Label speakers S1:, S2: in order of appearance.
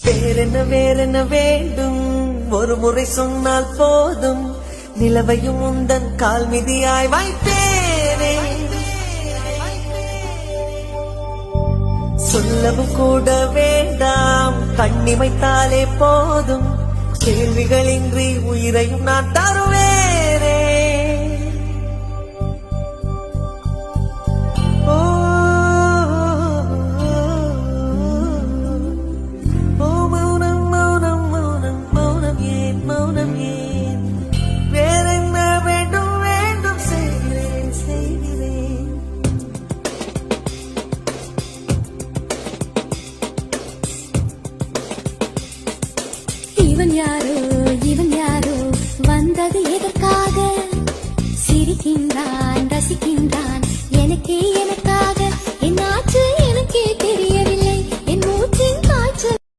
S1: வேறென்ன வேண்டும் ஒரு முறை சொன்னால் போதும் நிலவையும் உந்தன் கால் மிதியாய் வைத்தேனே சொல்லவும் கூட வேண்டாம் கண்ணிமைத்தாலே போதும் கேள்விகளின்றி உயிரையும் நான் தருவேனே
S2: இவன் யாரோ வந்தது எதற்காக சிரிக்கின்றான் ரசிக்கின்றான் எனக்கே